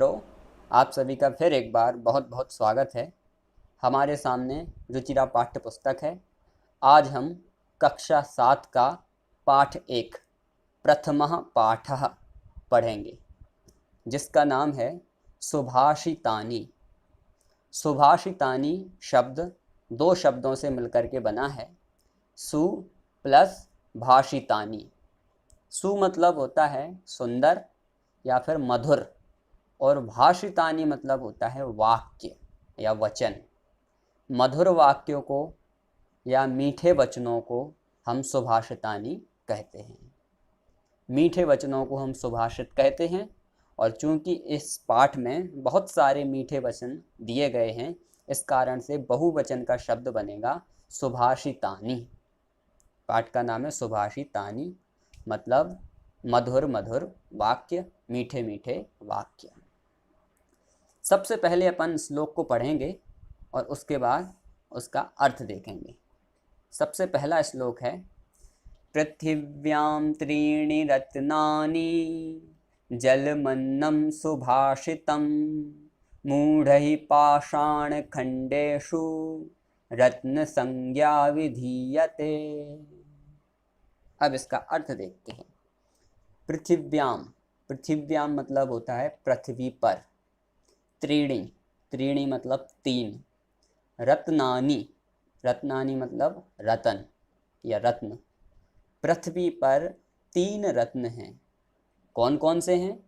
मित्रों, आप सभी का फिर एक बार बहुत बहुत स्वागत है। हमारे सामने रुचिरा पाठ्य पुस्तक है। आज हम कक्षा 7 का पाठ 1 प्रथमः पाठः पढ़ेंगे, जिसका नाम है सुभाषितानि। सुभाषितानि शब्द दो शब्दों से मिलकर के बना है, सु प्लस भाषितानि। सु मतलब होता है सुंदर या फिर मधुर, और भाषितानि मतलब होता है वाक्य या वचन। मधुर वाक्यों को या मीठे वचनों को हम सुभाषितानि कहते हैं। मीठे वचनों को हम सुभाषित कहते हैं, और चूंकि इस पाठ में बहुत सारे मीठे वचन दिए गए हैं, इस कारण से बहुवचन का शब्द बनेगा सुभाषितानि। पाठ का नाम है सुभाषितानि, मतलब मधुर मधुर वाक्य, मीठे मीठे वाक्य। सबसे पहले अपन श्लोक को पढ़ेंगे और उसके बाद उसका अर्थ देखेंगे। सबसे पहला श्लोक है, पृथिव्यां त्रीणि रत्नानि जलमन्नं सुभाषितं मूढ़ैः पाषाणखण्डेषु रत्नसंज्ञा विधीयते। अब इसका अर्थ देखते हैं। पृथिव्यां, पृथिव्यां मतलब होता है पृथ्वी पर। त्रीणि, त्रीणि मतलब तीन। रत्नानि, रत्नानि मतलब रतन या रत्न। पृथ्वी पर तीन रत्न हैं। कौन कौन से हैं?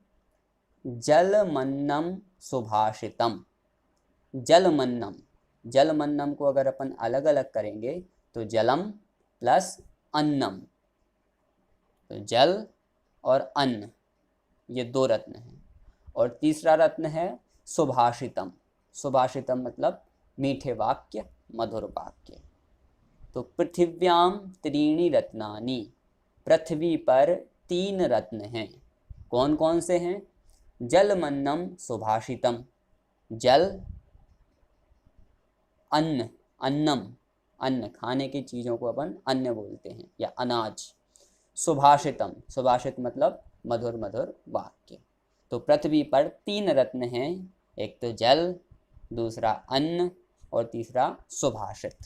जलमन्नम सुभाषितम। जलमन्नम, जलमन्नम को अगर अपन अलग अलग करेंगे तो जलम प्लस अन्नम, तो जल और अन्न, ये दो रत्न हैं। और तीसरा रत्न है सुभाषितम। सुभाषितम मतलब मीठे वाक्य, मधुर वाक्य। तो पृथिव्यां त्रीणि रत्नानि, पृथ्वी पर तीन रत्न हैं। कौन कौन से हैं? जलमन्नम सुभाषितम, जल, अन्न, अन्नम, अन्न खाने की चीज़ों को अपन अन्न बोलते हैं या अनाज। सुभाषितम, सुभाषित मतलब मधुर मधुर वाक्य। तो पृथ्वी पर तीन रत्न हैं, एक तो जल, दूसरा अन्न और तीसरा सुभाषित।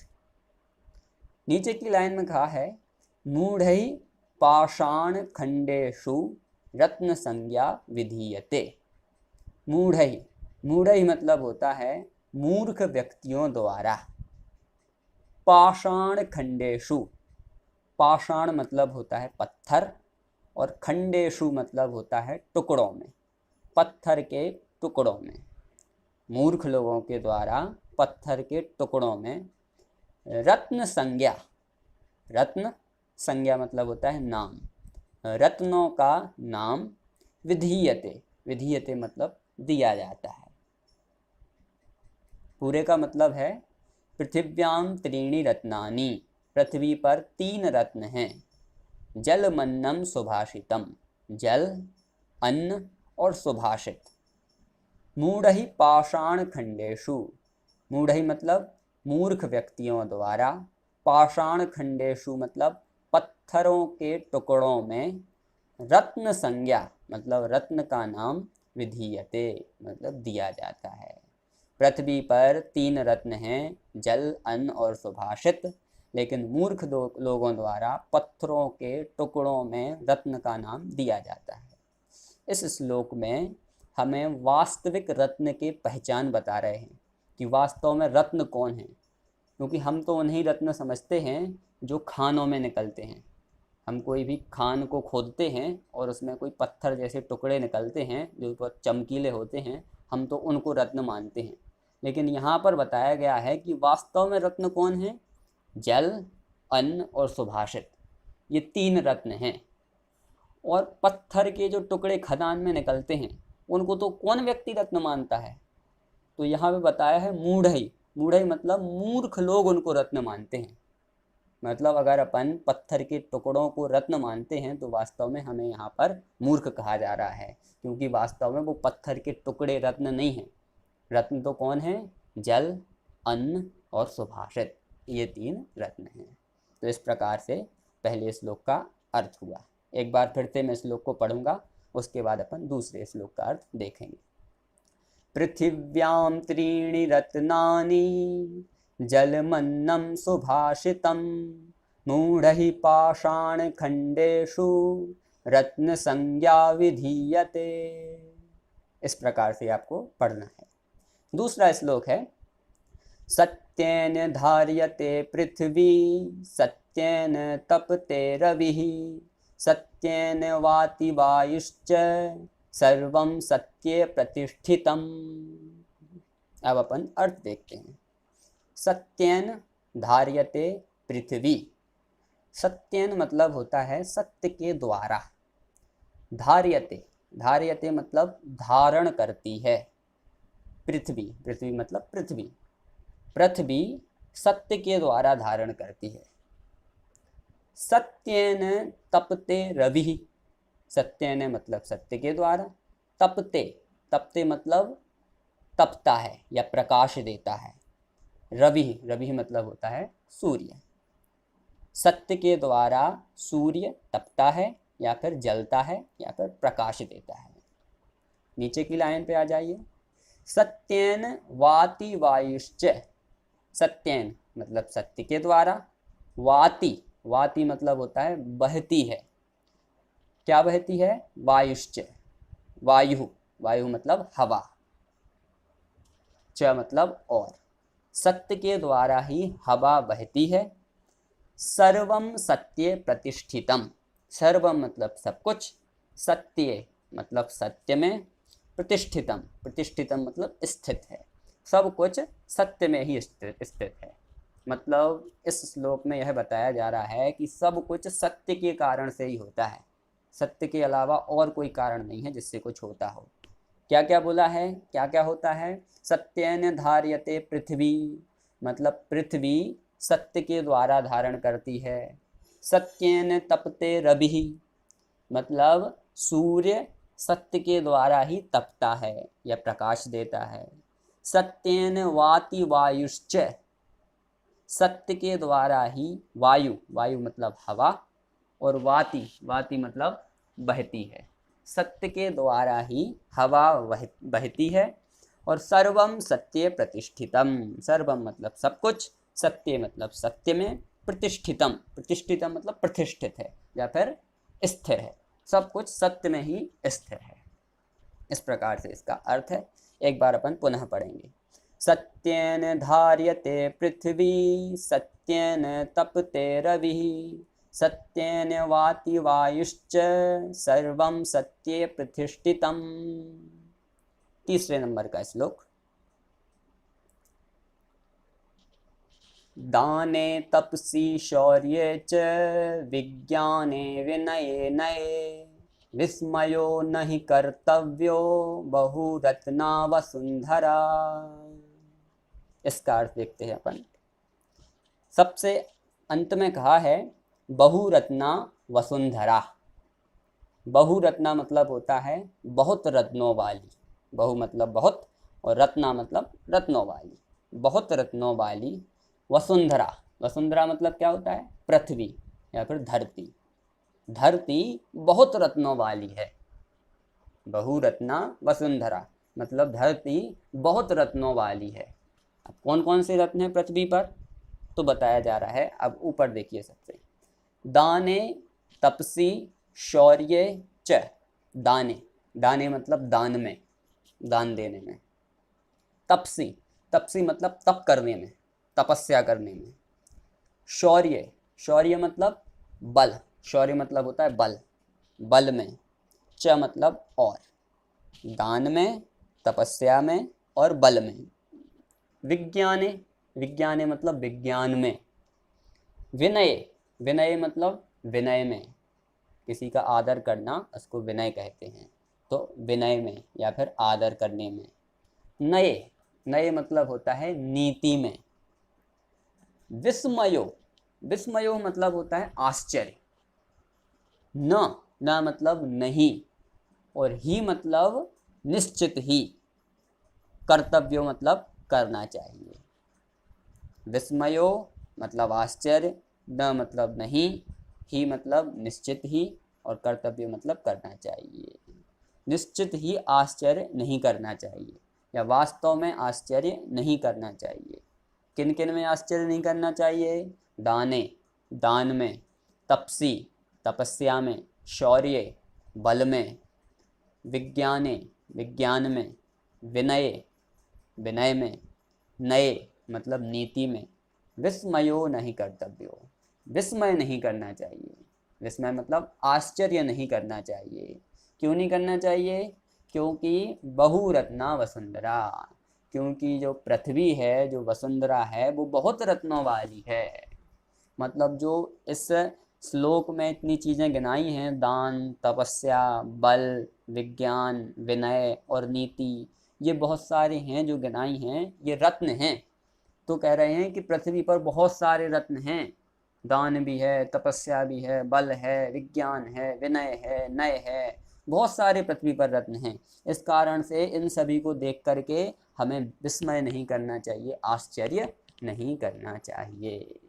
नीचे की लाइन में कहा है, मूढ़ैः पाषाण खंडेषु रत्न संज्ञा विधीयते। मूढ़ैः, मूढ़ैः मतलब होता है मूर्ख व्यक्तियों द्वारा। पाषाण खंडेषु, पाषाण मतलब होता है पत्थर, और खंडेषु मतलब होता है टुकड़ों में, पत्थर के टुकड़ों में। मूर्ख लोगों के द्वारा पत्थर के टुकड़ों में रत्न संज्ञा, रत्न संज्ञा मतलब होता है नाम, रत्नों का नाम विधीयते, विधीयते मतलब दिया जाता है। पूरे का मतलब है, पृथिव्यां त्रीणि रत्नानि, पृथ्वी पर तीन रत्न हैं। जलमन्नम सुभाषितम, जल, अन्न और सुभाषित। मूढ़ैः पाषाण खंडेषु, मूढ़ैः मतलब मूर्ख व्यक्तियों द्वारा, पाषाण खंडेषु मतलब पत्थरों के टुकड़ों में, रत्न संज्ञा मतलब रत्न का नाम, विधीयते मतलब दिया जाता है। पृथ्वी पर तीन रत्न हैं, जल, अन्न और सुभाषित, लेकिन मूर्ख लोगों द्वारा पत्थरों के टुकड़ों में रत्न का नाम दिया जाता है। इस श्लोक में हमें वास्तविक रत्न की पहचान बता रहे हैं कि वास्तव में रत्न कौन है, क्योंकि हम तो उन्हीं रत्न समझते हैं जो खानों में निकलते हैं। हम कोई भी खान को खोदते हैं और उसमें कोई पत्थर जैसे टुकड़े निकलते हैं जो बहुत चमकीले होते हैं, हम तो उनको रत्न मानते हैं। लेकिन यहाँ पर बताया गया है कि वास्तव में रत्न कौन है? जल, अन्न और सुभाषित, ये तीन रत्न हैं। और पत्थर के जो टुकड़े खदान में निकलते हैं, उनको तो कौन व्यक्ति रत्न मानता है? तो यहाँ पे बताया है मूढ़ैः, मूढ़ैः मतलब मूर्ख लोग उनको रत्न मानते हैं। मतलब अगर अपन पत्थर के टुकड़ों को रत्न मानते हैं तो वास्तव में हमें यहाँ पर मूर्ख कहा जा रहा है, क्योंकि वास्तव में वो पत्थर के टुकड़े रत्न नहीं हैं। रत्न तो कौन है? जल, अन्न और सुभाषित, ये तीन रत्न हैं। तो इस प्रकार से पहले श्लोक का अर्थ हुआ। एक बार फिर से मैं श्लोक को पढ़ूंगा, उसके बाद अपन दूसरे श्लोक का अर्थ देखेंगे। पृथिव्यां त्रीणि रत्नानि जलमन्नं सुभाषितं मूढ़हि पाषाणखण्डेषु रत्न संज्ञा विधीयते। इस प्रकार से आपको पढ़ना है। दूसरा श्लोक है सत्येन धार्यते पृथ्वी सत्येन तपते रविः सत्येन वाति वायुश्च सर्वं सत्ये प्रतिष्ठितम्। अब अपन अर्थ देखते हैं। सत्येन धार्यते पृथ्वी, सत्येन मतलब होता है सत्य के द्वारा। धार्यते, धार्यते मतलब धारण करती है। पृथ्वी, पृथ्वी मतलब पृथ्वी, पृथ्वी सत्य के द्वारा धारण करती है। सत्येन तपते रविः, सत्येन मतलब सत्य के द्वारा, तपते, तपते मतलब तपता है या प्रकाश देता है। रवि, रवि मतलब होता है सूर्य। सत्य के द्वारा सूर्य तपता है या फिर जलता है या फिर प्रकाश देता है। नीचे की लाइन पे आ जाइए। सत्येन वाति वायुश्च, सत्येन मतलब सत्य के द्वारा, वाति, वाति मतलब होता है बहती है। क्या बहती है? वायुश्च, वायु, वायु मतलब हवा, च मतलब और, सत्य के द्वारा ही हवा बहती है। सर्वम सत्ये प्रतिष्ठितम, सर्वम मतलब सब कुछ, सत्य मतलब सत्य में, प्रतिष्ठितम, प्रतिष्ठितम मतलब स्थित है। सब कुछ सत्य में ही स्थित है। मतलब इस श्लोक में यह बताया जा रहा है कि सब कुछ सत्य के कारण से ही होता है, सत्य के अलावा और कोई कारण नहीं है जिससे कुछ होता हो। क्या क्या बोला है, क्या क्या होता है? सत्येन धार्यते पृथ्वी, मतलब पृथ्वी सत्य के द्वारा धारण करती है। सत्येन तपते रविः, मतलब सूर्य सत्य के द्वारा ही तपता है या प्रकाश देता है। सत्येन वाति वायुश्च, सत्य के द्वारा ही वायु, वायु मतलब हवा, और वाति, वाति मतलब बहती है। सत्य के द्वारा ही हवा बहती है। और सर्वम सत्ये प्रतिष्ठितम, सर्वम मतलब सब कुछ, सत्य मतलब सत्य में, प्रतिष्ठितम, प्रतिष्ठितम मतलब प्रतिष्ठित है या फिर स्थिर है। सब कुछ सत्य में ही स्थिर है। इस प्रकार से इसका अर्थ है। एक बार अपन पुनः पढ़ेंगे। सत्येन धार्यते पृथ्वी सत्येन तपते रविः सत्येन वाति वायुश्च सर्वं सत्ये प्रतिष्ठितम्। तीसरे नंबर का श्लोक। दाने तपसि शौर्ये च विज्ञाने विनये नये विस्मयो नहि कर्तव्यो बहुरत्ना वसुंधरा। इसका अर्थ देखते हैं अपन। सबसे अंत में कहा है बहुरत्ना वसुंधरा। बहुरत्ना मतलब होता है बहुत रत्नों वाली, बहु मतलब बहुत और रत्ना मतलब रत्नों वाली, बहुत रत्नों वाली वसुंधरा। वसुंधरा मतलब क्या होता है? पृथ्वी या फिर धरती। धरती बहुत रत्नों वाली है। बहुरत्ना वसुंधरा मतलब धरती बहुत रत्नों वाली है। अब कौन कौन से रत्न हैं पृथ्वी पर तो बताया जा रहा है। अब ऊपर देखिए सबसे। दाने तपसी शौर्य च, दाने, दाने मतलब दान में, दान देने में। तपसी, तपसी मतलब तप करने में, तपस्या करने में। शौर्य, शौर्य मतलब बल, शौर्य मतलब होता है बल, बल में। च मतलब और, दान में, तपस्या में और बल में। विज्ञाने, विज्ञाने मतलब विज्ञान में। विनय, विनय मतलब विनय में, किसी का आदर करना उसको विनय कहते हैं, तो विनय में या फिर आदर करने में। नये, नये मतलब होता है नीति में। विस्मयो, विस्मयो मतलब होता है आश्चर्य। न, न मतलब नहीं, और ही मतलब निश्चित ही। कर्तव्यो मतलब करना चाहिए। विस्मयो मतलब आश्चर्य, न मतलब नहीं, ही मतलब निश्चित ही, और कर्तव्य मतलब करना चाहिए। निश्चित ही आश्चर्य नहीं करना चाहिए। या वास्तव में आश्चर्य नहीं करना चाहिए। किन किन में आश्चर्य नहीं करना चाहिए? दाने, दान में, तपसी, तपस्या में, शौर्य, बल में, विज्ञाने, विज्ञान में, विनय, विनय में, नए मतलब नीति में, विस्मयो नहीं कर्तव्यो, विस्मय नहीं करना चाहिए। विस्मय मतलब आश्चर्य नहीं करना चाहिए। क्यों नहीं करना चाहिए? क्योंकि बहुरत्ना वसुंधरा, क्योंकि जो पृथ्वी है, जो वसुंधरा है, वो बहुत रत्नों वाली है। मतलब जो इस श्लोक में इतनी चीज़ें गिनाई हैं, दान, तपस्या, बल, विज्ञान, विनय और नीति, ये बहुत सारे हैं जो गिनाई हैं, ये रत्न हैं। तो कह रहे हैं कि पृथ्वी पर बहुत सारे रत्न हैं, दान भी है, तपस्या भी है, बल है, विज्ञान है, विनय है, नय है, बहुत सारे पृथ्वी पर रत्न हैं। इस कारण से इन सभी को देख करके हमें विस्मय नहीं करना चाहिए, आश्चर्य नहीं करना चाहिए।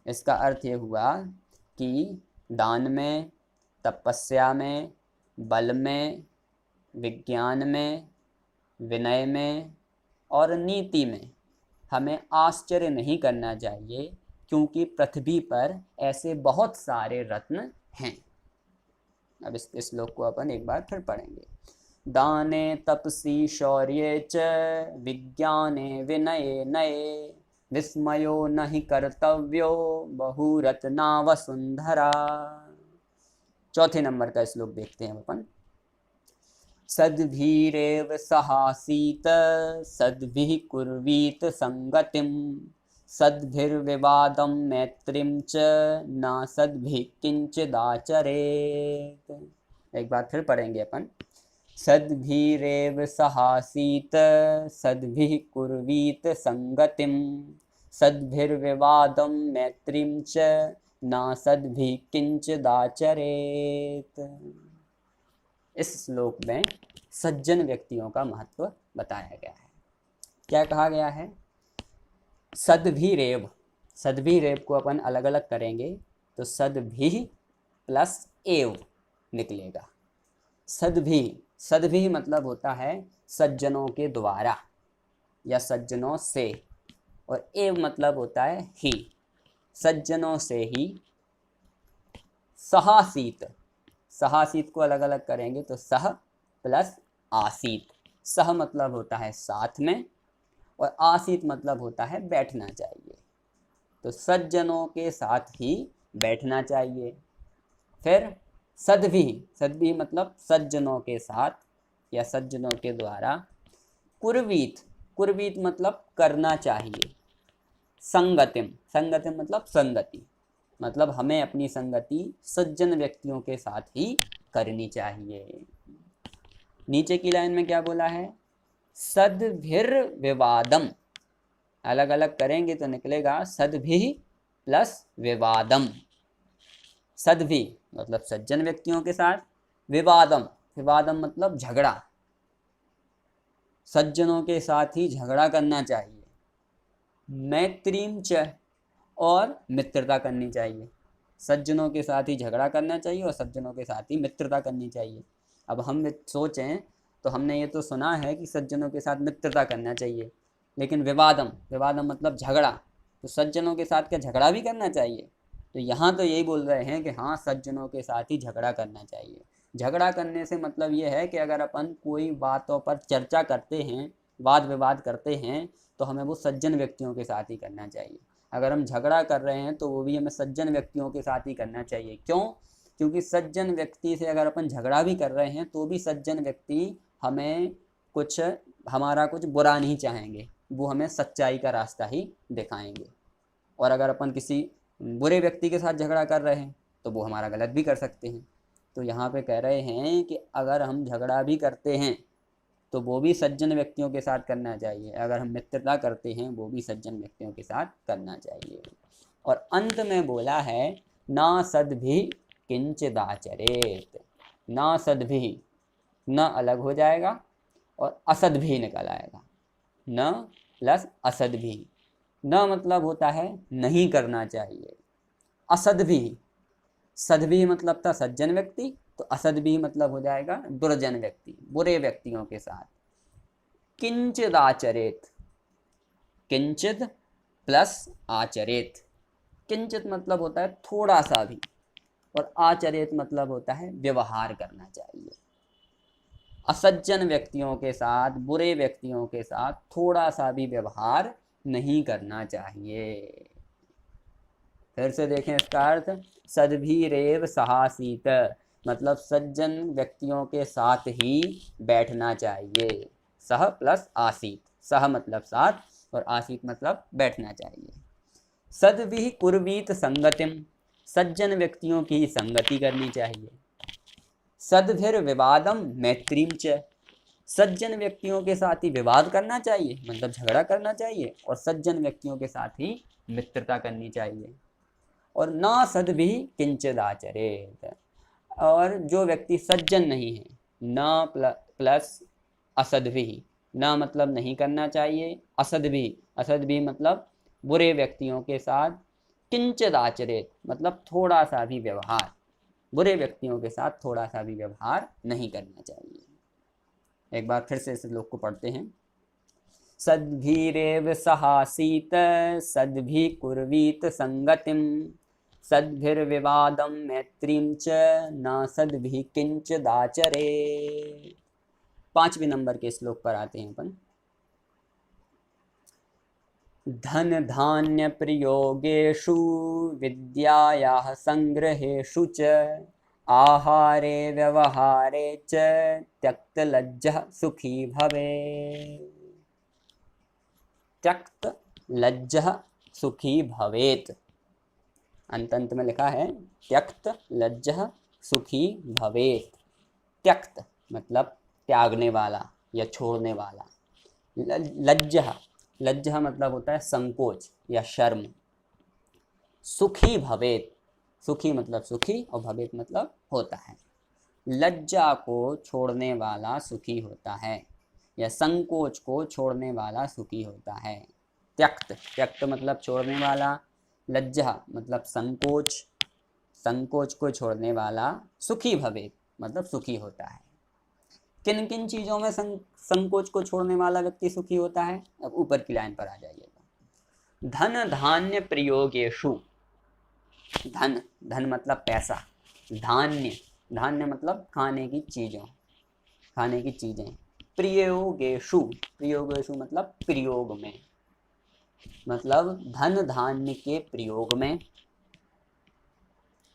इसका अर्थ ये हुआ कि दान में, तपस्या में, बल में, विज्ञान में, विनय में और नीति में हमें आश्चर्य नहीं करना चाहिए, क्योंकि पृथ्वी पर ऐसे बहुत सारे रत्न हैं। अब इस श्लोक को अपन एक बार फिर पढ़ेंगे। दाने तपसी शौर्ये च विज्ञाने विनये नये विस्मयो नहि कर्तव्यो बहुरत्ना वसुंधरा। चौथे नंबर का श्लोक देखते हैं अपन। सद्भिरेव सहासीत सद्भिः कुर्वीत संगतिम सद्भिर्विवादं मैत्रीं च न सद्भिः किंचिदाचरेत्। एक बार फिर पढ़ेंगे अपन। सद्भिरेव सहासीत सद्भिः कुर्वीत संगतिम सद्भिर्विवादं मैत्रीं च न सद्भिः किंचिदाचरेत्। इस श्लोक में सज्जन व्यक्तियों का महत्व बताया गया है। क्या कहा गया है? सद्भिरेव, सद्भिरेव को अपन अलग अलग करेंगे तो सद्भिः प्लस एव निकलेगा। सद्भिः, सद्भिः मतलब होता है सज्जनों के द्वारा या सज्जनों से, और एव मतलब होता है ही, सज्जनों से ही। सहासीत, सहासीत को अलग अलग करेंगे तो सह प्लस आसीत। सह मतलब होता है साथ में और आसीत मतलब होता है बैठना चाहिए। तो सज्जनों के साथ ही बैठना चाहिए। फिर सद्भिः, सद्भिः मतलब सज्जनों के साथ या सज्जनों के द्वारा। कुर्वीत, कुर्वीत मतलब करना चाहिए। संगतिम, संगतिम मतलब संगति, मतलब हमें अपनी संगति सज्जन व्यक्तियों के साथ ही करनी चाहिए। नीचे की लाइन में क्या बोला है? सद्भिर्विवादम, अलग अलग करेंगे तो निकलेगा सद्भिः प्लस विवादम। सद्भि मतलब सज्जन व्यक्तियों के साथ, विवादम, विवादम मतलब झगड़ा, सज्जनों के साथ ही झगड़ा करना चाहिए। मैत्रीं च, और मित्रता करनी चाहिए। सज्जनों के साथ ही झगड़ा करना चाहिए और सज्जनों के साथ ही मित्रता करनी चाहिए। अब हम सोचें तो हमने ये तो सुना है कि सज्जनों के साथ मित्रता करना चाहिए, लेकिन विवादम, विवादम मतलब झगड़ा, तो सज्जनों के साथ क्या झगड़ा भी करना चाहिए? तो यहाँ तो यही बोल रहे हैं कि हाँ, सज्जनों के साथ ही झगड़ा करना चाहिए। झगड़ा करने से मतलब ये है कि अगर अपन कोई बातों पर चर्चा करते हैं, वाद विवाद करते हैं, तो हमें वो सज्जन व्यक्तियों के साथ ही करना चाहिए। अगर हम झगड़ा कर रहे हैं तो वो भी हमें सज्जन व्यक्तियों के साथ ही करना चाहिए। क्यों? क्योंकि सज्जन व्यक्ति से अगर अपन झगड़ा भी कर रहे हैं तो भी सज्जन व्यक्ति हमें कुछ, हमारा कुछ बुरा नहीं चाहेंगे, वो हमें सच्चाई का रास्ता ही दिखाएंगे। और अगर अपन किसी बुरे व्यक्ति के साथ झगड़ा कर रहे हैं तो वो हमारा गलत भी कर सकते हैं। तो यहाँ पे कह रहे हैं कि अगर हम झगड़ा भी करते हैं तो वो भी सज्जन व्यक्तियों के साथ करना चाहिए। अगर हम मित्रता करते हैं वो भी सज्जन व्यक्तियों के साथ करना चाहिए। और अंत में बोला है ना सद्भिः किंचिदाचरेत्। ना सद्भिः, न अलग हो जाएगा और असद्भिः निकल आएगा। न प्लस असद्भिः। न मतलब होता है नहीं करना चाहिए। असद्भिः, सद्भिः मतलब था सज्जन व्यक्ति, तो असद्भिः मतलब हो जाएगा दुर्जन व्यक्ति, बुरे व्यक्तियों के साथ। किंचिद आचरेत, किंचित प्लस आचरेत। किंचित मतलब होता है थोड़ा सा भी, और आचरेत मतलब होता है व्यवहार करना चाहिए। असज्जन व्यक्तियों के साथ, बुरे व्यक्तियों के साथ थोड़ा सा भी व्यवहार नहीं करना चाहिए। फिर से देखें इसका अर्थ, सद्भिरेव सहासीत मतलब सज्जन व्यक्तियों के साथ ही बैठना चाहिए। सह प्लस आसीत, सह मतलब साथ और आसीत मतलब बैठना चाहिए। सद्भिः कुर्वीत संगतिम, सज्जन व्यक्तियों की संगति करनी चाहिए। सद्भिर विवादम मैत्रीम च, सज्जन व्यक्तियों के साथ ही विवाद करना चाहिए मतलब झगड़ा करना चाहिए, और सज्जन व्यक्तियों के साथ ही मित्रता करनी चाहिए। और ना सद्भिः किंचिद आचरेत, और जो व्यक्ति सज्जन नहीं है, न प्लस असद्भिः, न मतलब नहीं करना चाहिए, असद्भिः, असद्भिः मतलब बुरे व्यक्तियों के साथ, किंचिद आचरेत मतलब थोड़ा सा भी व्यवहार, बुरे व्यक्तियों के साथ थोड़ा सा भी व्यवहार नहीं करना चाहिए। एक बार फिर से इस श्लोक को पढ़ते हैं। सद्भिरेव सहासीत सद्भिः कुर्वीत संगतिम सद्भिर्विवादं मैत्रीं च न सद्भिः किंचिदाचरे। 5वें नंबर के श्लोक पर आते हैं अपन। धन धान्य प्रयोगेषु विद्यायाः संग्रहेषु च आहारे व्यवहारे च त्यक्तलज्जः सुखी भवेत्। त्यक्तलज्जः सुखी भवेत्, अंत में लिखा है त्यक्त लज्जः सुखी भवेत्। त्यक्त मतलब त्यागने वाला या छोड़ने वाला। लज्जः, लज्जः मतलब होता है संकोच या शर्म। सुखी भवेत्, सुखी मतलब सुखी और भवेत् मतलब होता है। लज्जा को छोड़ने वाला सुखी होता है, या संकोच को छोड़ने वाला सुखी होता है। त्यक्त, त्यक्त मतलब छोड़ने वाला, लज्जा मतलब संकोच, संकोच को छोड़ने वाला, सुखी भवेत् मतलब सुखी होता है। किन किन चीज़ों में संकोच को छोड़ने वाला व्यक्ति सुखी होता है, अब ऊपर की लाइन पर आ जाइएगा। धन धान्य प्रयोगेषु, धन, धन मतलब पैसा, धान्य, धान्य मतलब खाने की चीज़ों, खाने की चीज़ें। प्रयोगेषु, प्रयोगेषु मतलब प्रयोग में, मतलब धन धान्य के प्रयोग में,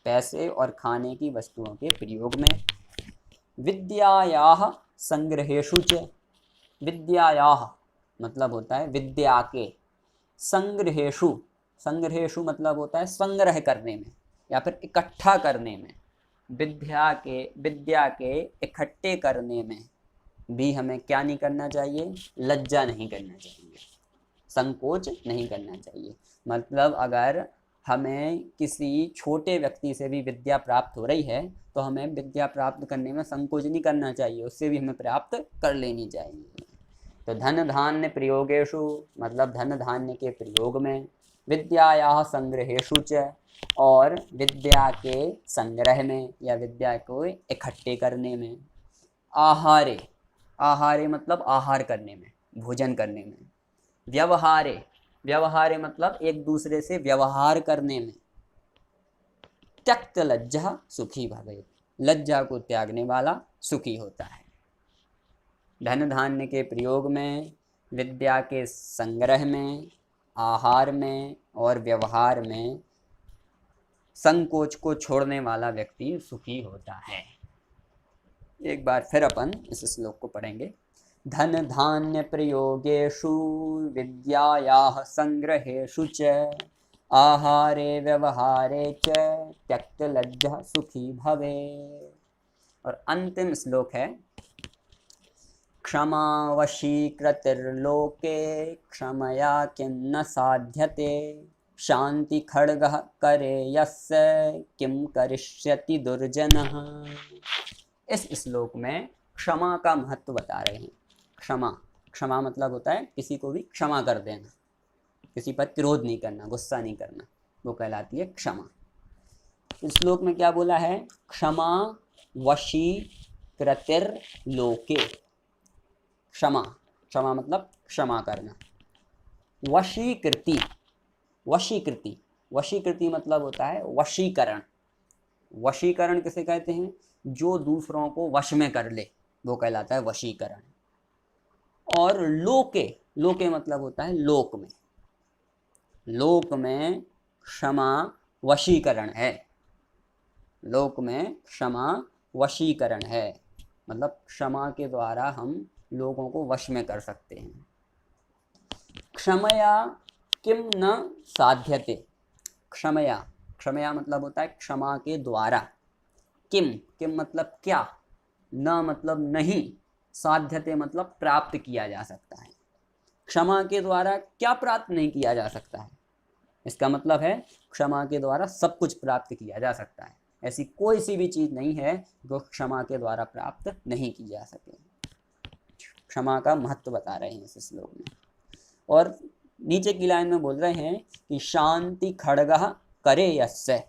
पैसे और खाने की वस्तुओं के प्रयोग में। विद्यायाः संग्रहेषु च, विद्यायाः मतलब होता है विद्या के, संग्रहेषु, संग्रहेषु मतलब होता है संग्रह करने में या फिर इकट्ठा करने में। विद्या के इकट्ठे करने में भी हमें क्या नहीं करना चाहिए, लज्जा नहीं करना चाहिए, संकोच नहीं करना चाहिए। मतलब अगर हमें किसी छोटे व्यक्ति से भी विद्या प्राप्त हो रही है तो हमें विद्या प्राप्त करने में संकोच नहीं करना चाहिए, उससे भी हमें प्राप्त कर लेनी चाहिए। तो धन धान्य प्रयोगेषु मतलब धन धान्य के प्रयोग में, विद्यायाः संग्रहेषु च और विद्या के संग्रह में या विद्या को इकट्ठे करने में। आहारे, आहारे मतलब आहार करने में, भोजन करने में। व्यवहारे, व्यवहारे मतलब एक दूसरे से व्यवहार करने में। त्यक्त लज्जा सुखी भवेत्, लज्जा को त्यागने वाला सुखी होता है। धन धान्य के प्रयोग में, विद्या के संग्रह में, आहार में और व्यवहार में संकोच को छोड़ने वाला व्यक्ति सुखी होता है। एक बार फिर अपन इस श्लोक को पढ़ेंगे। धन धान्य प्रयोगेषु विद्यायाः संग्रहेषु च आहारे व्यवहारे च त्यक्त लज्जः सुखी भवेत्। और अंतिम श्लोक है, क्षमा वशीकृतिर्लोके क्षमया किं न साध्यते शांति खड्गः करे यस्य किं करिष्यति दुर्जनः। इस श्लोक में क्षमा का महत्व बता रहे हैं। क्षमा, क्षमा मतलब होता है किसी को भी क्षमा कर देना, किसी पर क्रोध नहीं करना, गुस्सा नहीं करना, वो कहलाती है क्षमा। इस श्लोक में क्या बोला है, क्षमा वशीकृतिर्लोके। क्षमा, क्षमा मतलब क्षमा करना। वशीकृति, वशीकृति, वशीकृति मतलब होता है वशीकरण। वशीकरण किसे कहते हैं? जो दूसरों को वश में कर ले वो कहलाता है वशीकरण। और लोके, लोके मतलब होता है लोक में। लोक में क्षमा वशीकरण है। लोक में क्षमा वशीकरण है मतलब क्षमा के द्वारा हम लोगों को वश में कर सकते हैं। क्षमया किम न साध्यते, क्षमया, क्षमया मतलब होता है क्षमा के द्वारा। किम, किम मतलब क्या, न मतलब नहीं, साध्यते मतलब प्राप्त किया जा सकता है। क्षमा के द्वारा क्या प्राप्त नहीं किया जा सकता है? इसका मतलब है क्षमा के द्वारा सब कुछ प्राप्त किया जा सकता है। ऐसी कोई सी भी चीज़ नहीं है जो क्षमा के द्वारा प्राप्त नहीं की जा सके। क्षमा का महत्व बता रहे हैं इस श्लोक में। और नीचे की लाइन में बोल रहे हैं कि शांति खड्गः करे यस्य,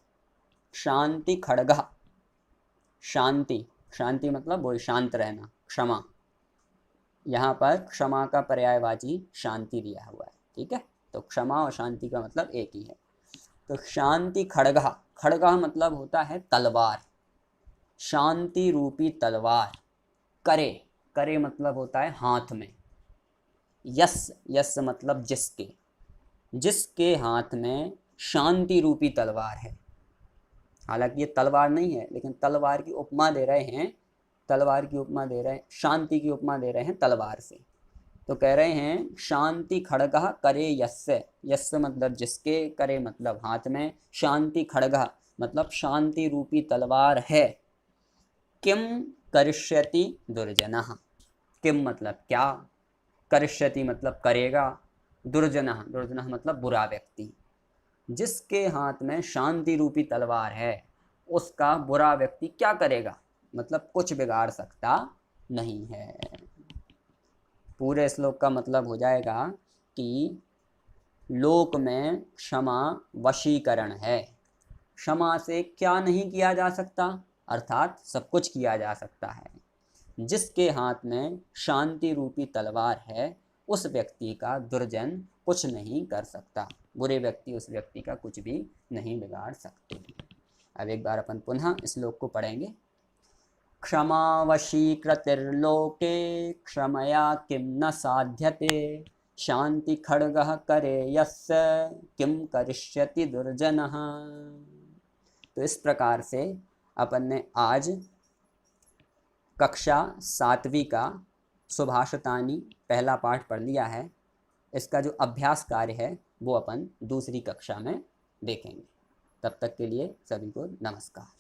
शांति खड्गः, शांति, शांति मतलब वही शांत रहना, क्षमा। यहाँ पर क्षमा का पर्यायवाची शांति दिया हुआ है, ठीक है। तो क्षमा और शांति का मतलब एक ही है। तो शांति खड्गः, खड्गः मतलब होता है तलवार, शांति रूपी तलवार। करे, करे मतलब होता है हाथ में। यस, यस मतलब जिसके, जिसके हाथ में शांति रूपी तलवार है। हालांकि ये तलवार नहीं है लेकिन तलवार की उपमा दे रहे हैं, तलवार की उपमा दे रहे हैं, शांति की उपमा दे रहे हैं तलवार से। तो कह रहे हैं शांति खड्गः करे यस्य, यस्य मतलब जिसके, करे मतलब हाथ में, शांति खड्गः मतलब शांति रूपी तलवार है। किम करिष्यति दुर्जनः, किम मतलब क्या, करिष्यति मतलब करेगा, दुर्जनः, दुर्जनः मतलब बुरा व्यक्ति। जिसके हाथ में शांति रूपी तलवार है उसका बुरा व्यक्ति क्या करेगा, मतलब कुछ बिगाड़ सकता नहीं है। पूरे श्लोक का मतलब हो जाएगा कि लोक में क्षमा वशीकरण है। क्षमा से क्या नहीं किया जा सकता, अर्थात सब कुछ किया जा सकता है। जिसके हाथ में शांति रूपी तलवार है उस व्यक्ति का दुर्जन कुछ नहीं कर सकता, बुरे व्यक्ति उस व्यक्ति का कुछ भी नहीं बिगाड़ सकते। अब एक बार अपन पुनः इस श्लोक को पढ़ेंगे। क्षमा वशीकृतिर्लोके क्षमया किं न साध्यते, शांति खड्गः करे यस्य किं करिष्यति दुर्जनः। तो इस प्रकार से अपन ने आज कक्षा 7वीं का सुभाषितानि पहला पाठ पढ़ लिया है। इसका जो अभ्यास कार्य है वो अपन दूसरी कक्षा में देखेंगे। तब तक के लिए सभी को नमस्कार।